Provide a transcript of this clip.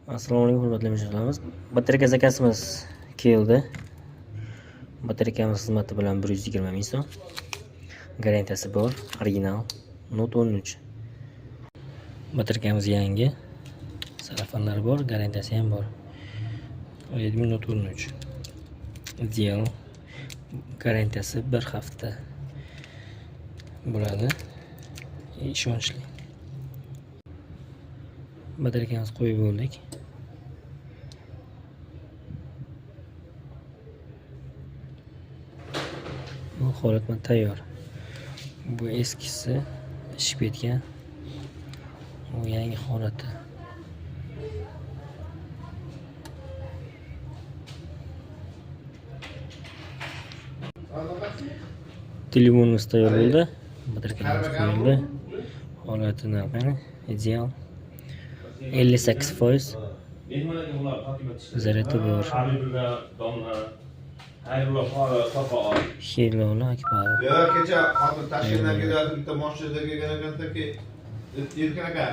Assalomu alaykum hurmatli mushtarlarimiz. Batareyka zakazimiz keldi. Batareykamiz xizmati bilan 120 ming so'm. Garantiyasi bor, original Note 13. Batareykamiz yangi. Sarafonlari bor, garantiyasi ham bor. Redmi Note 13. Ideal. Garantiyasi 1 hafta bo'ladi. Ishonchli. Batareykamiz qo'yib bo'ldik. Bu holatman tayyor. Bu eskisi ishib ketgan. Bu yangi holati. Telefonimiz tayyor bo'ldi. Batareykamiz qo'yildi. Holatini qarang. Ideal. 58%. Zaryadi bor. Xeyirli Akbar. Ya kecha hozir Toshkentdan kelyapti, bitta mashinada kelgan ekanda-ki, erkak aka